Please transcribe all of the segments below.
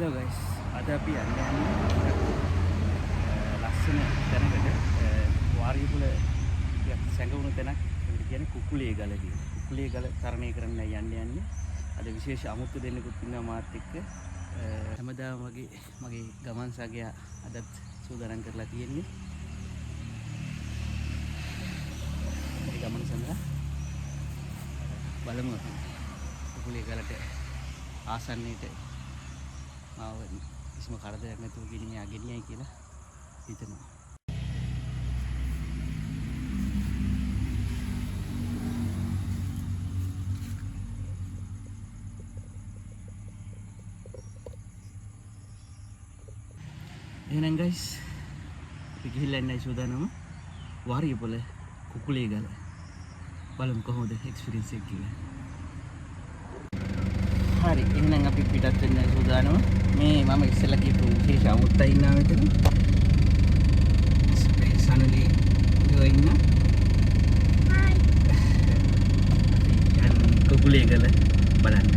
Hello guys, අද අපි යන්නේ ලස්සන තැනකට වාරියපුල සැඟවුණු තැනක් ඒකට කියන්නේ කුකුලේ ගල කියලා. කුකුලේ ගල තරණය කරන්න යන්නේ. අද විශේෂ අමුත්තු දෙන්නෙකුත් ඉන්නවා මාත් එක්ක. හැමදාම වගේ මගේ ගමන් සගයා අදත් සූදානම් කරලා තියෙන්නේ. මේ ගමන සඳහා බලමු අපි කුකුලේ ගලට ආසන්නයේට ආව කිසිම කරදරයක් නැතුව ගෙනියයි කියලා හිතනවා. එහෙනම් guys අපි ගිහිල්ලා ඉන්නයි සූදානම වාරියපොළ කුකුලේ ගල. බලමු කොහොමද එක්ස්පීරියන්ස් එක කියලා. හරි එහෙනම් අපි පිටත් වෙන්න සූදානම. මේ මම ඉස්සෙල්ලා කියපු විශේෂ අමුත්තා ඉන්නවා මෙතන. සනලි ඉන්න. හයි. කුකුලේ ගල බලන්න.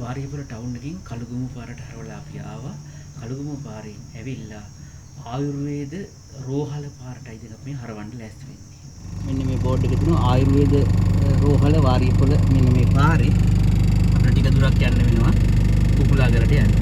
වාරියපුර ටවුන් එකකින් කළුගුමු පාරට හරවලා අපි ආවා. කළුගුමු පාරෙන් ඇවිල්ලා ආයුර්වේද රෝහල පාරටයි දැන් අපි හරවන්න ලෑස්ති වෙන්නේ. මෙන්න මේ බෝඩ් එකේ තියෙනවා ආයුර්වේද රෝහල වාරියපුර. මෙන්න මේ පාරේ අපිට ටික දුරක් යන්න වෙනවා කුකුලාගලට යන්න.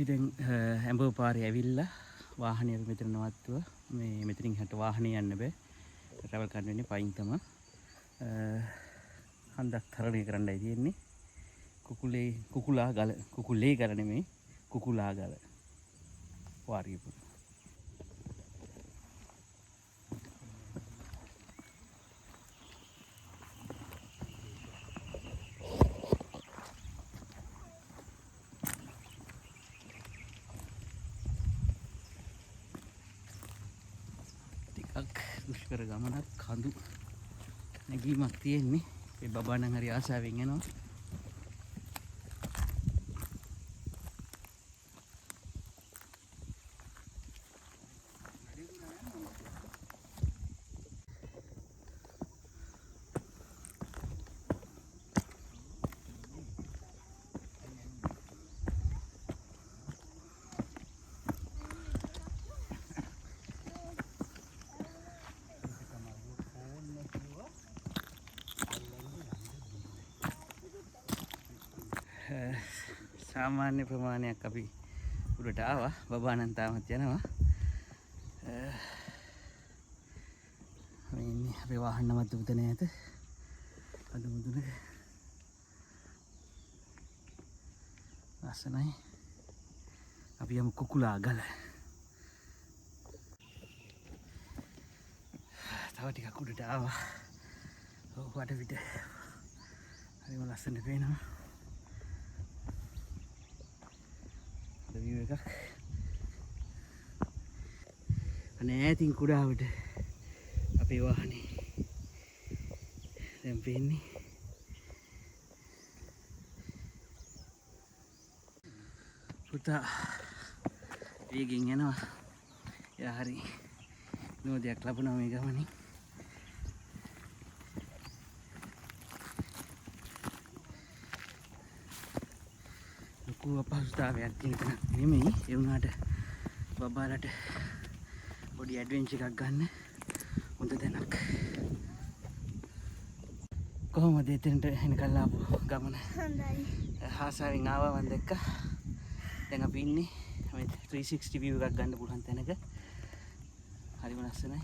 දැන් හැඹව පාරේ ඇවිල්ලා වාහනේ අපි මෙතන නවත්තුවා. මේ මෙතනින් හැට වාහනේ යන්න බෑ. ට්‍රැවල් කරන්න වෙන්නේ පයින් තමයි. හන්දක් තරණය කරන්නයි තියෙන්නේ. කුකුලේ ගල නෙමෙයි කුකුලා ගල. වාරියපුර. දුෂ්කර ගමනක් කඳු නැගීමක් තියෙන්නේ. ඒ බබා නම් හරි ආසාවෙන් යනවා. සාමාන්‍ය ප්‍රමාණයක් අපි උඩට ආවා. බබා නම් තාමත් යනවා. මේ ඉන්නේ අපේ වාහන නවත්වපු තැන ඈත. අද මුදුනක ලස්සනයි. අපි යමු කුකුලා ගල. තව ටිකක් උඩට ආවා. ඔව් වටපිට හරිම ලස්සනට පේනවා. view එකක්. අනේ ඈතින් කුඩාවට අපේ වාහනේ දැන් පේන්නේ. පුතා වේගෙන් යනවා. එයා හරි නෝදයක් ලැබුණා මේ ගමනේ. ලොකු අපහසුතාවයක් තියෙන තැනක් නෙමෙයි. ඒ වුණාට බබාලට පොඩි ඇඩ්වෙන්චර් එකක් ගන්න හොඳ තැනක්. කොහොමද එතනට එනකල් ආපු ගමන? හොඳයි. ආසාවෙන් ආවා මම දැක්කා. දැන් අපි ඉන්නේ මේ 360 view එකක් ගන්න පුළුවන් තැනක. හරිම ලස්සනයි.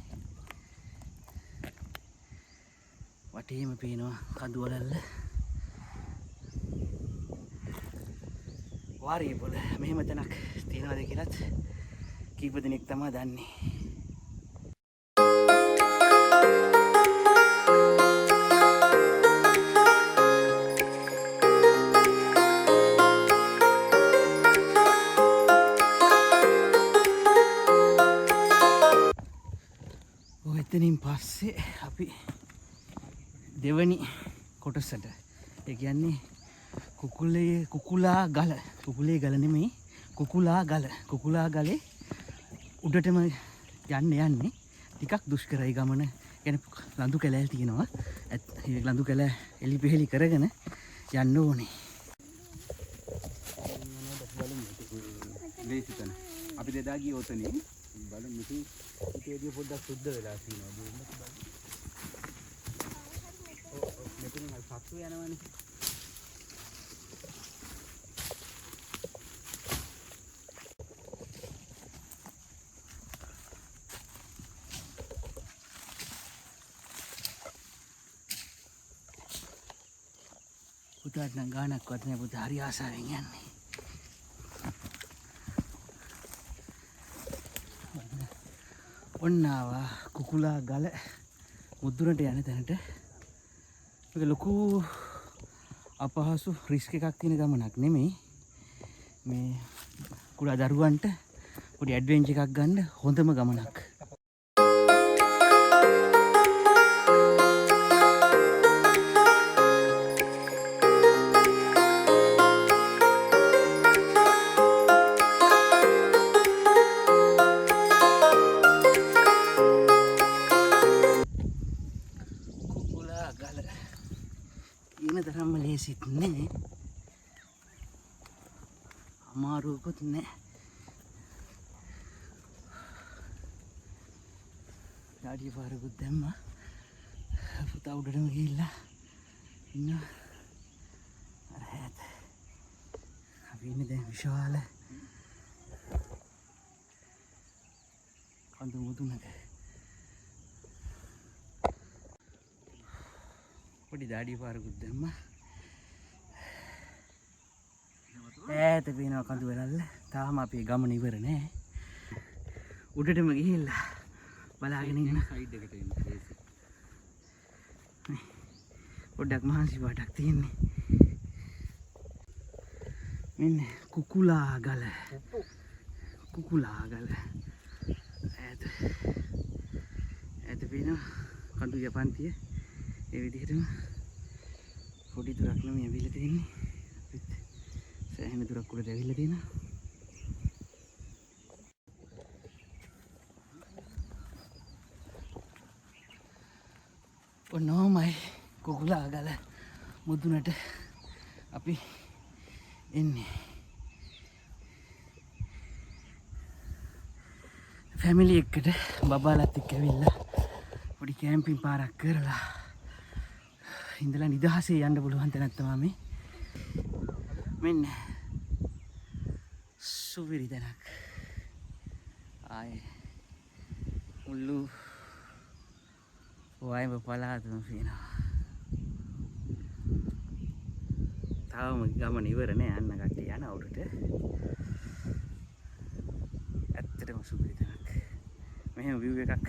වටේම පේනවා කඳු වලල්ල. වාරිය පොළ මෙහෙම තැනක් තියෙනවද කියලාත් කීප දෙනෙක් තමයි දන්නේ. එතනින් පස්සේ අපි දෙවනි කොටසට, ඒ කියන්නේ කුකුලා ගල, කුකුලේ ගල නෙමෙයි, කුකුලා ගල. කුකුලා ගලේ උඩටම යන්නේ ටිකක් දුෂ්කරයි ගමන. يعني ලඳු කැලෑල් තියෙනවා. ඒ ලඳු කැලෑ එලි පෙහෙලි කරගෙන යන්න ඕනේ. දේශිතන අපි දෙදා ගිය ඔතනේ බලමු ඉතින් පොඩ්ඩක් සුද්ධ වෙලා තියෙනවා. මෙතන සත්තු යනවනේ. පුතාට නම් ගානක්වත් නෑ. පුතා හරි ආසාවෙන් යන්නේ. ඔන්න ආවා කුකුලා ගල මුදුනට යන තැනට. මේක ලොකු අපහසු රිස්ක් එකක් තියෙන ගමනක් නෙමෙයි. මේ කුඩා දරුවන්ට පොඩි ඇඩ්වෙන්චර් එකක් ගන්න හොඳම ගමනක්. තරම්ම ලේසිත් නෑ, අමාරුවකුත් නෑ. ඩාඩිය පාරකුත් දැම්මා. පුතා උඩටම ගිහිල්ලා ඉන්නවා. අර ඈත අපි ඉන්නේ දැන් විශාල කඳු මුදුනක. පොඩි ඩාඩිය පාරකුත් දැම්මා. ඈත පේනවා කඳු වලල්ල. තාම අපේ ගමන ඉවර නෑ. උඩටම ගිහිල්ලා බලාගෙන ඉන්න. සයිඩ් එකට එන්න. පොඩ්ඩක් මහන්සි පාටක් තියෙන්නේ. මෙන්න කුකුලා ගල. කුකුලා ගල. ඈත පේනවා කඳු යපන්තිය. ඒ විදිහටම පොඩි දුරක් නෙමෙයි ඇවිල්ලා තියෙන්නේ. අපිත් සෑහෙන දුරක් උඩට ඇවිල්ලා තියෙනවා. ඔන්නෝමයි කුකුලා ගල මුදුනට අපි එන්නේ. ෆැමිලි එකට බබාලත් එක්ක ඇවිල්ලා පොඩි කැම්පින් පාරක් කරලා ඉඳලා නිදහසේ යන්න පුළුවන් තැනක් තමයි මේ. මෙන්න සුවිරි තැනක්. ආයේ මුළු වයිම පලාතම පේනවා. තාම ගමන ඉවර නෑ යන්න කට්ටිය යන උඩට. ඇත්තටම සුපිරි තැනක්. මෙහෙම view එකක්.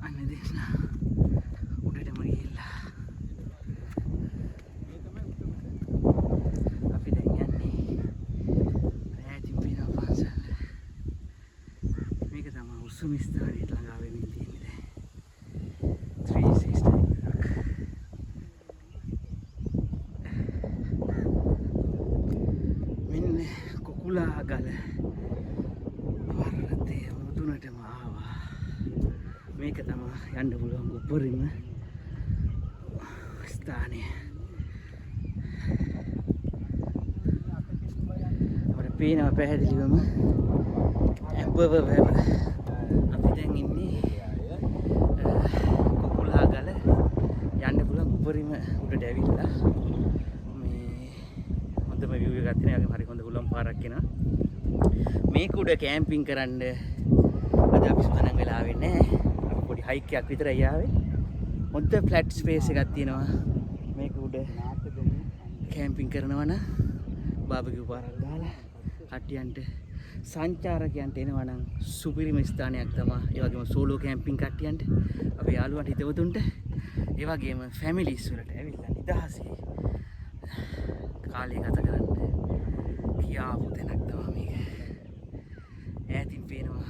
අන්න දෙන්න උඩටම ගිහිල්ලා අපි දැන් යන්නේ ඈතින් පේන පන්සල. මේක තමයි උසම ස්ථානයට ළඟා වෙමින් තියෙන්නේ. 360 එකක්. මෙන්න කුකුලාගල පර්වතයේ මුදුනටම ආවා. මේක තමයි යන්න පුළුවන් උපරිම ස්ථානය. අපිට පේනවා පැහැදිලිවම ඇඹව වැව. අපි දැන් ඉන්නේ කුකුලාගල යන්න පුළුවන් උපරිම උඩට ඇවිල්ලා මේ හොඳම view එකක් තියෙනවා. හරි හොඳ උලම් පාරක් එනවා. මේක උඩ කැම්පින් කරන්න අද අපි සූදානම් වෙලා ආවේ නැහැ. අපි පොඩි හයික් එකක් විතරයි ආවේ. හොඳ ෆ්ලැට් ස්පේස් එකක් තියෙනවා. මේක උඩ කැම්පින් කරනවා නම් බාබකියු පාරක් දාලා කට්ටියන්ට සංචාරකයන්ට එනවා නම් සුපිරිම ස්ථානයක් තමයි. ඒ වගේම සෝලෝ කැම්පින් කට්ටියන්ට, අපේ යාළුවන්ට, හිතවතුන්ට, ඒ වගේම ෆැමිලිස් වලට ඇවිල්ලා නිදහසේ කාලය ගත කරන්න කියාපු තැනක් තමයි මේක. ඈතින් පේනවා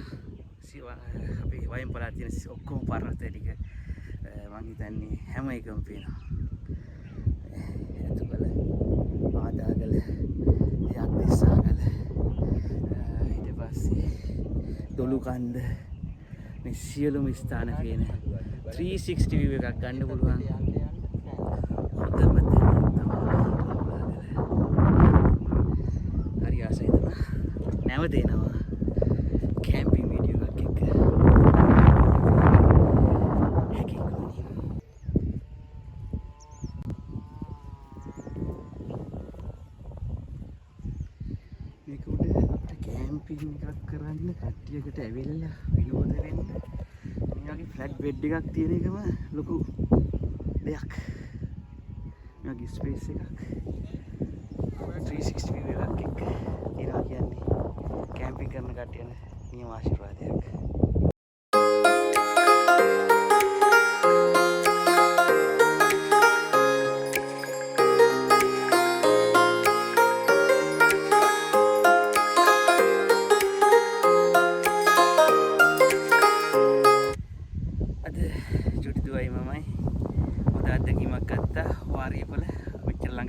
අපේ වයම් පළාත තියෙන ඔක්කොම පර්වත ටික. මං හිතන්නේ හැම එකම පේනවා. ඇතුගල, ආදාගල, යක්දිස්සාගල, ඊට පස්සේ දොළුකන්ද, මේ සියලුම ස්ථාන පේන 360 view එකක් ගන්න පුළුවන්. හොඳම තැන තමයි. හරි ආසයි තමයි. නැවත එනවා කැම්පින් වීඩියෝ එකක් එක්ක. මේක උඩ අපිට කැම්පින් එකක් කරන්න කට්ටියකට ඇවිල්ලා විනෝද වෙන්න මේ වගේ ෆ්ලැට් බෙඩ් එකක් තියෙන එකම ලොකු දෙයක්. මේ වගේ ස්පේස් එකක් 360 view එකක් එක්ක තියනවා කියන්නේ කැම්පින් කරන කට්ටියන නියම ආශිර්වාදයක්.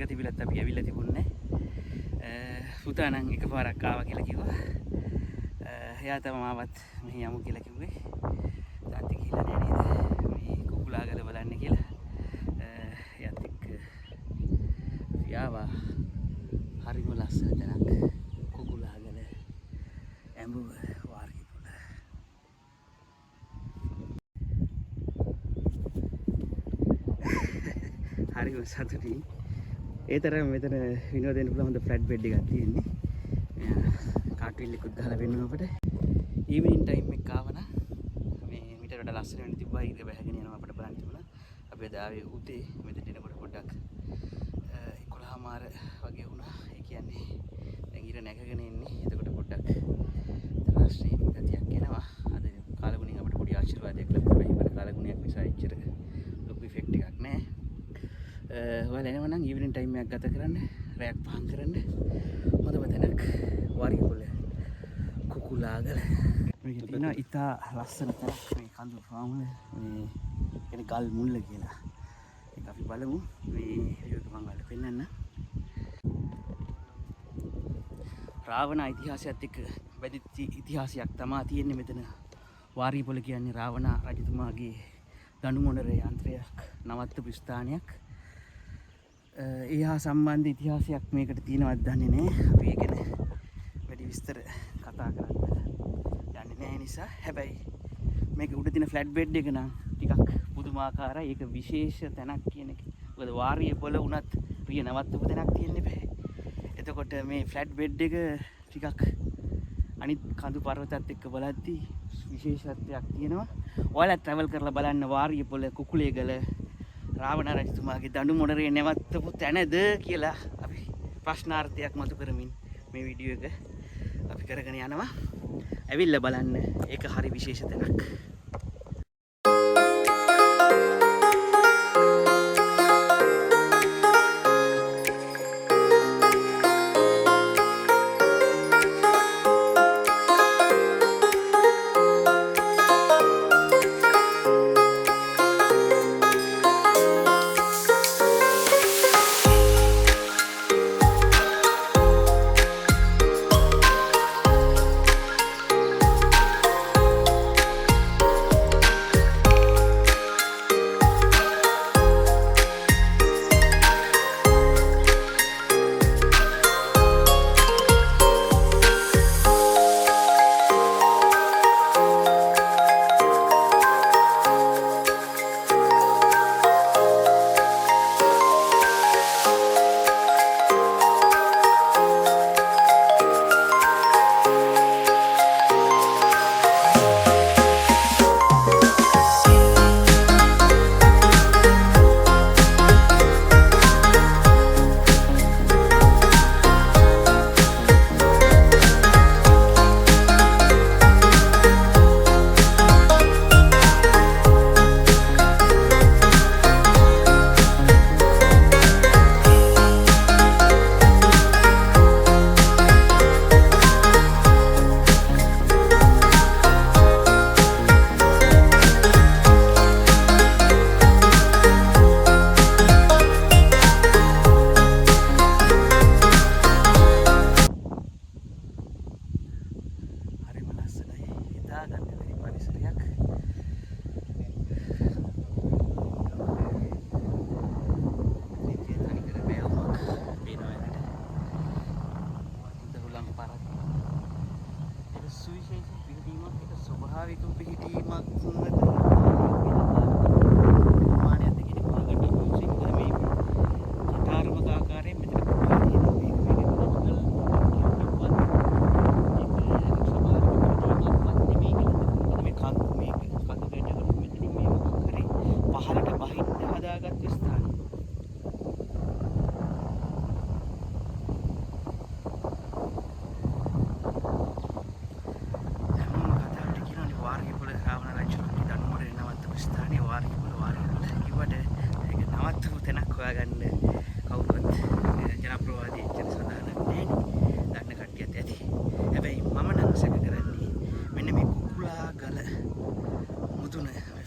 තිබිලත් අපි ඇවිල්ලා තිබුණේ පුතා නම් එකපාරක් ආවා කියලා කිව්වා. එයා තමයි මාවත් මෙහි යමු කියලා කිව්වේ. තාත්ති කියලා නෑ නේද මේ කුකුලාගල බලන්න කියලා. එයාත් එක්ක යාවා. හරිම ලස්සන තැනක් කුකුලාගල ඇඹුව වාරිපුල. හරිම සතුටුයි. ඒ තරම් මෙතන විනෝදයෙන් පුළුවන් හොඳ ෆ්ලැට් බෙඩ් එකක් තියෙන්නේ. කාටවිල් එකකුත් දාලා වෙනවා අපිට. ඊවිනින් ටයිම් එක ආවනම් මේ මීටර වඩා ලස්සන වෙන්න තිබ්බා. ඉර බහගෙන යනවා අපිට බලන්න තිබුණා. අපි අද ආවේ උදේ මෙතන එනකොට පොඩ්ඩක් 11:00 වගේ වුණා. ඒ කියන්නේ දැන් ඉර නැගගෙන ඉන්නේ. එතකොට පොඩ්ඩක් තරස්නේ ගතියක් එනවා. අද කාලගුණයෙන් අපිට පොඩි ආශිර්වාදයක් ලැබුණා. ඉවර කාලගුණයක් නිසා ඉච්චර ලොකු ඉෆෙක්ට් එකක් නැහැ. ඔයාලා එනවා නම් ඊවිනින් ටයිම් එකක් ගත කරන්න, රැයක් පහන් කරන්න හොඳම තැනක් වාරිපුල කුකුලාගල. මේක තියෙනවා ඉතා ලස්සන තැනක් මේ කඳු ෆාම් වල මේ කියන්නේ ගල් මුල්ල කියලා. ඒක අපි බලමු මේ වීඩියෝ එක මම ඔයාලට පෙන්නන්න. රාවණ ඉතිහාසයත් එක්ක වැදිච්ච ඉතිහාසයක් තමයි තියෙන්නේ මෙතන. වාරිපුල කියන්නේ රාවණ රජතුමාගේ දඬු මොණර යන්ත්‍රයක් නවත්තපු ස්ථානයක්. ඒ හා සම්බන්ධ ඉතිහාසයක් මේකට තියෙනවද දන්නේ නැහැ. අපි ඒක ගැන වැඩි විස්තර කතා කරන්න යන්නේ නැහැ නිසා. හැබැයි මේක උඩ තියෙන ෆ්ලැට් බෙඩ් එක නම් ටිකක් පුදුමාකාරයි. ඒක විශේෂ තැනක් කියන එක. මොකද වාරිපුල උනත් ප්‍රිය නවත්තපු තැනක් තියෙන්නේ බෑ. එතකොට මේ ෆ්ලැට් බෙඩ් එක ටිකක් අනිත් කඳු පර්වතත් එක්ක බලද්දී විශේෂත්වයක් තියෙනවා. ඔයාලා ට්‍රැවල් කරලා බලන්න වාරියපොළ කුකුලේගල රාවණ රජතුමාගේ දඬු මොණරේ නැවත්තපු තැනද කියලා අපි ප්‍රශ්නාර්ථයක් මතු කරමින් මේ වීඩියෝ එක අපි කරගෙන යනවා. ඇවිල්ලා බලන්න. ඒක හරි විශේෂ තැනක්.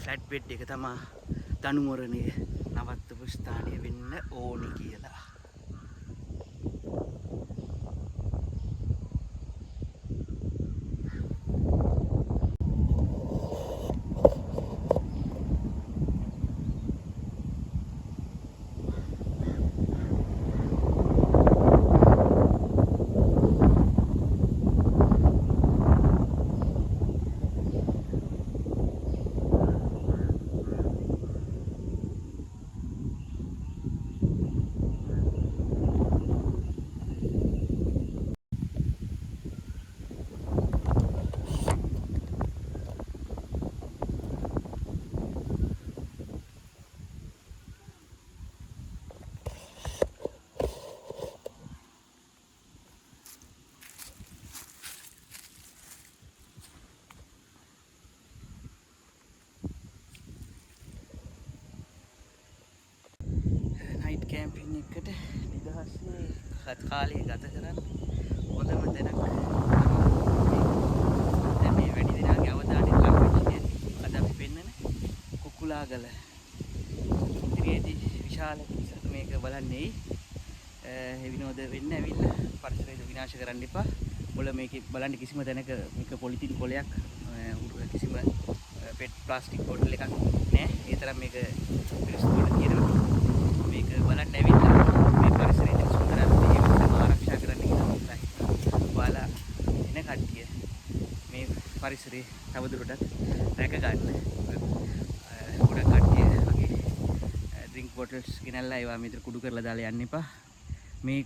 ෆ්ලැට් බෙඩ් එක තමයි දනුමොරණේ නවත්තපු ස්ථානය වෙන්න ඕනි කියලා. කැම්පින් එකට නිදහසේ කාලය ගත කරන්න හොඳම තැනක්. දැන් මේ වැඩි දිනක් අවධානය ලක් වෙච්ච අද අපි පෙන්නන කුකුලාගල ඉදිරියේදී විශාල මේක බලන්නේ විනෝද වෙන්න ඇවිල්ලා පරිසරය විනාශ කරන්න එපා. මොළ මේකේ බලන්න කිසිම තැනක මේක පොලිතින් කොලයක් කිසිම පෙට් ප්ලාස්ටික් බෝටල් එකක් නෑ. ඒ තරම් මේක පිරිසිදුවට තියෙනවා. මේක බලන්න ඇවිල්ලා මේ පරිසරයේ සුන්දරත්වය ආරක්ෂා කරන්න කියලා ඔයාලා එන කට්ටිය මේ පරිසරය තවදුරටත් රැක ගන්න. ගොඩක් කට්ටිය වගේ ඩ්‍රින්ක් බොටල්ස් ගෙනල්ලා ඒවා මෙතන කුඩු කරලා දාලා යන්න එපා. මේ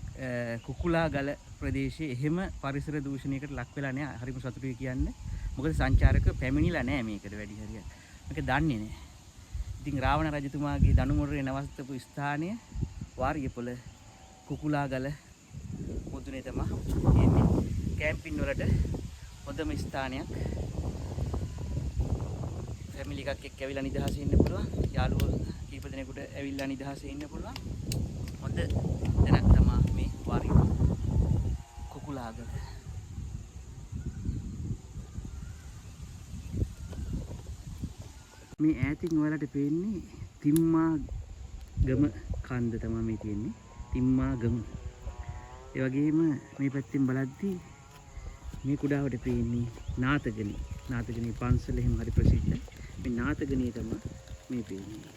කුකුලාගල ප්‍රදේශයේ එහෙම පරිසර දූෂණයකට ලක් වෙලා නැහැ. හරිම සතුටුයි කියන්නේ. මොකද සංචාරක පැමිණිලා නැහැ මේකට වැඩි හරියක්. මේක දන්නේ නැහැ. ඉතින් රාවණ රජතුමාගේ දනුමුරේ නවත්තපු ස්ථානය වාරියපොළ කුකුලාගල මුදුනේ තමයි තියෙන්නේ. කැම්පින් වලට හොඳම ස්ථානයක්. ෆැමිලි එකක් එක්ක ඇවිල්ලා නිදහසේ ඉන්න පුළුවන්. යාළුවෝ කීප දෙනෙකුට ඇවිල්ලා නිදහසේ ඉන්න පුළුවන්. හොඳ තැනක් තමයි මේ වාරියපොළ කුකුලාගල. මේ ඈතින් ඔයාලට පේන්නේ තිම්මා ගම කන්ද තමයි මේ තියෙන්නේ. තිම්මා ගම. ඒ වගේම මේ පැත්තෙන් බලද්දී මේ කුඩාවට පේන්නේ නාතගනී. නාතගනී පන්සල එහෙම හරි ප්‍රසිද්ධ. මේ නාතගනී තමයි මේ පේන්නේ.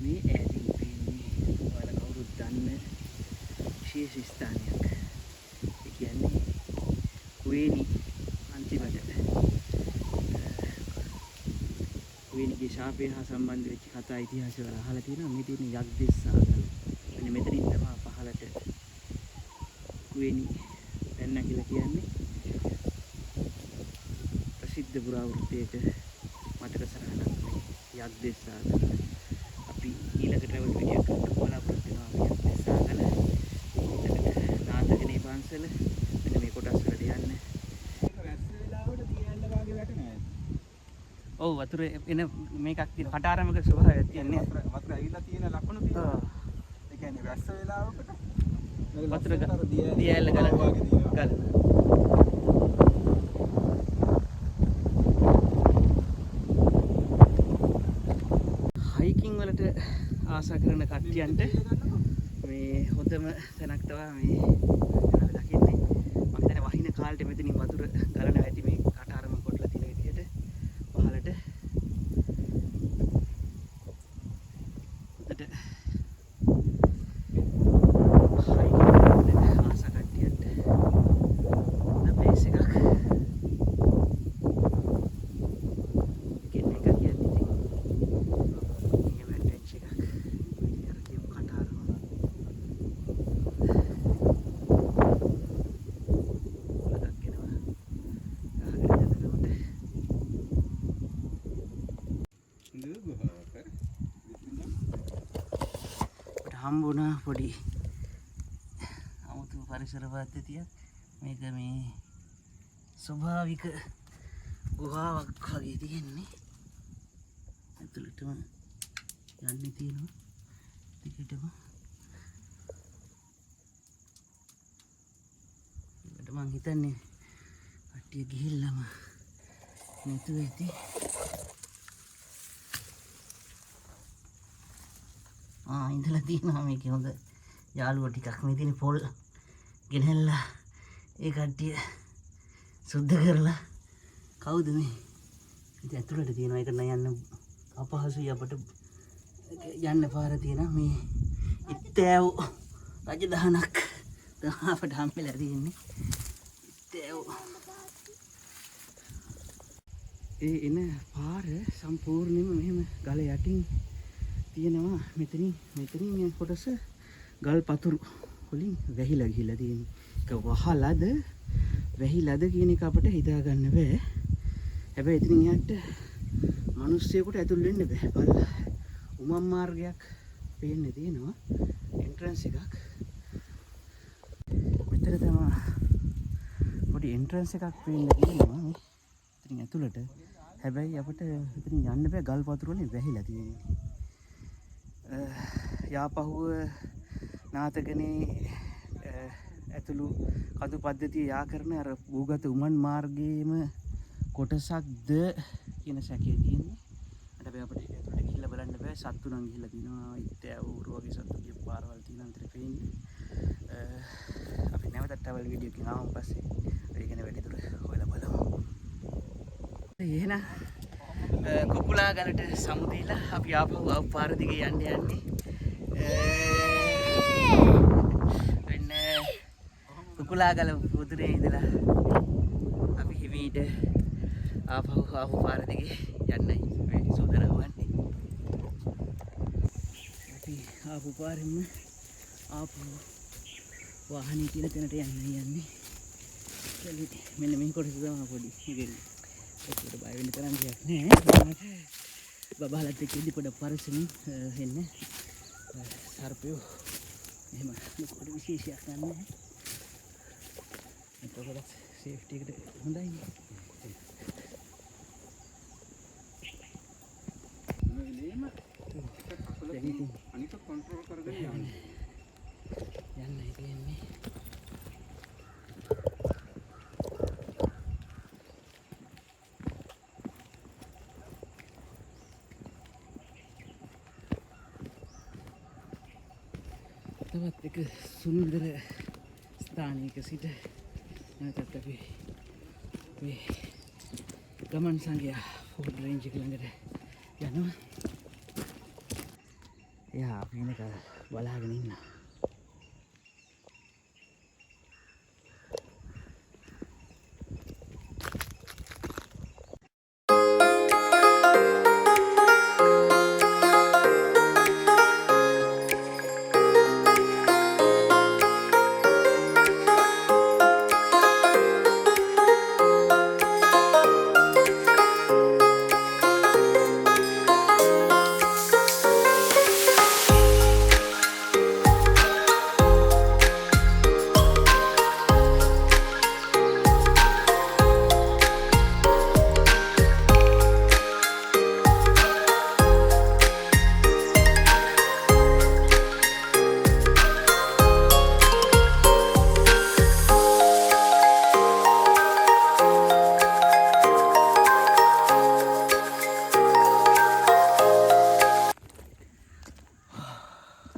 මේ ඈතින් පේන්නේ ඔයාලා කවුරුත් දන්න විශේෂ ස්ථානයක්. ඒ කියන්නේ කුවේණි අන්තිමට කුවේණිගේ ශාපය හා සම්බන්ධ වෙච්ච කතා ඉතිහාසය වල අහලා තියෙනවා. මේ තියෙන යක්දෙස්සාගල. මෙන්න මෙතනින් තමයි පහළට කුවේණි පැන්න කියලා කියන්නේ. ප්‍රසිද්ධ පුරාවෘත්තයක මතක සටහනක් මේ යක්දෙස්සාගල. අපි ඊළඟ ට්‍රැවල් වීඩියෝ එකකට බලාපොරොත්තු වෙනවා මේ යක්දෙස්සාගල. නාතගනේ පන්සල මෙන්න මේ කොටස් වලට යන්න. ඔව් වතුර එන මේකක් තියෙන කටාරමක ස්වභාවයක් තියෙන්නේ. වතුර ඇවිල්ලා තියෙන ලකුණු තියෙනවා. ඒ කියන්නේ වැස්ස වෙලාවකට වතුර දියැල්ල ගල ගල. හයිකින් වලට ආසා කරන කට්ටියන්ට මේ හොඳම තැනක් තමයි මේ දකින්නේ. මම හිතන්නේ වහින කාලෙට මෙතනින් වතුර ගලනවා ඇති මේ කටාරම කොටලා තියෙන විදිහට පහළට. උඩට හයිකින් ආසා කට්ටියන්ට හොඳ ප්ලේස් එකක්. කියන්නේ එක කියන්නේ ඉතින් එහෙම ඇඩ්වෙන්චර් එකක්. මේ අර කියපු කටාරම හම්බුණා පොඩි අමුතු පරිසර පද්ධතියක්. මේක මේ ස්වභාවික ගුහාවක් වගේ තියෙන්නේ. ඇතුළටම යන්නේ තියෙනවා. ටිකටම ඒකට මං හිතන්නේ කට්ටිය ගිහිල්ලාම නැතුව ඇති. ඉඳලා තියෙනවා මේකේ හොඳ යාළුවෝ ටිකක්. මේ තියෙන පොල් ගෙනහැල්ලා ඒ කට්ටිය සුද්ධ කරලා කවුද මේ ඉතින් ඇතුළට තියෙනවා. ඒක නෑ යන්න අපහසුයි අපට යන්න පාර තියෙනවා. මේ ඉත්තෑව රජදහනක් තමයි අපට හම්බෙලා තියෙන්නේ. ඉත්තෑව ඒ එන පාර සම්පූර්ණයෙන්ම මෙහෙම ගල යටින් තියෙනවා. මෙතනින් මේ කොටස ගල් පතුරු වලින් වැහිලා ගිහිල්ලා තියෙනවා. ඒක වහලාද වැහිලාද කියන එක අපිට හිතා ගන්න බෑ. හැබැයි ඉතින් එහාට මිනිස්සුයෙකුට ඇතුල් වෙන්න බෑ. බලලා උමම් මාර්ගයක් පේන්න තියෙනවා. එන්ට්‍රන්ස් එකක්. මෙතන තමයි පොඩි එන්ට්‍රන්ස් එකක් පේන්න තියෙනවා. ඉතින් ඇතුළට හැබැයි අපිට ඉතින් යන්න බෑ. ගල් පතුරු වලින් වැහිලා තියෙනවා. යාපහුව නාතගනේ ඇතුළු කඳු පද්ධතිය යා කරන අර භූගත උමන් මාර්ගයේම කොටසක්ද කියන සැකය තියෙන්නේ. හැබැයි අපිට ඒක ඇතුළට ගිහිල්ලා බලන්න බෑ. සත්තු නම් ගිහිල්ලා තිනවා. ඉත්තෑව ඌරු වගේ සත්තු ගිය පාරවල් තියෙනවා විතර පේන්නේ. අපි නැවත ට්‍රැවල් වීඩියෝ එකකින් ආවම පස්සේ ඒක ගැන වැඩිදුර හොයලා බලමු. එහෙනම් කුකුලාගලට සමුදීලා අපි ආපහු පාර දිගේ යන්නේ. වෙන්න කුකුලාගල පුදුරේ ඉඳලා අපි හිමීට ආපු පාර දිගේ යන්නයි මේ සූදානම් වන්නේ. අපි ආපු පාරෙම ආපු වාහනේ තියෙන තැනට යන්නේ. මෙන්න මේ කොටස තමයි පොඩි ඉතින් ඒකට බය වෙන්න තරම් දෙයක් නෑ. බබාලත් එක්ක ඉඳි පොඩ පරිස්සමින් එන්න. සර්පයෝ එහෙම ලොකු විශේෂයක් නැහැ. ඒකවලත් සේෆ්ටි එකට හොඳයි. අනික කන්ට්‍රෝල් කරගෙන යන්නයි තියෙන්නේ. තවත් එක සුන්දර ස්ථානයක සිට නැවතත් අපි මේ ගමන් සංගය ෆෝඩ් රේන්ජ් එක ළඟට යනවා. එයා අපි එනක බලාගෙන ඉන්නවා.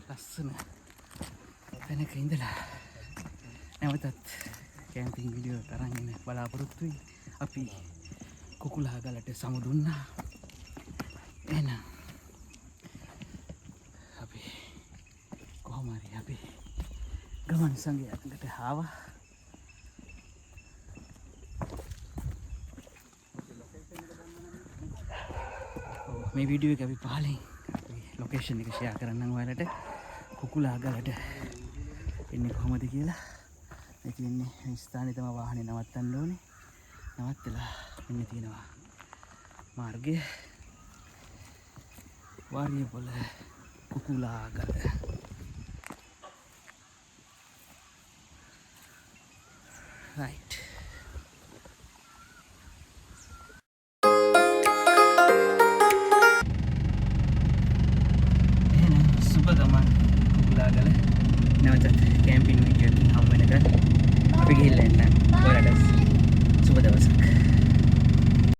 ලස්සන තැනක ඉඳලා නැවතත් කැම්පින් වීඩියෝ තරන් එන්න බලාපොරොත්තු වෙයි. අපි කුකුලා ගලට සමුදුන්නා. එහෙනම් අපි කොහොම හරි අපි ගමන් සංගයකට ආවා. මේ වීඩියෝ එක අපි පහලින් ලොකේෂන් එක ෂෙයා කරන්නම් ඔයාලට. කුකුලා ගලට එන්නේ කොහොමද කියලා. ඒ කියන්නේ මේ ස්ථානේ තමයි වාහනේ නවත්තන්න ඕනේ. නවත්තලා මෙන්න තියෙනවා මාර්ගය. වාරියපොළ කුකුලා ගල. right. නැවතත් කැම්පින් වීඩියෝ එකකින් හම්බ වෙනකන් අපි ගිහිල්ලා එන්න.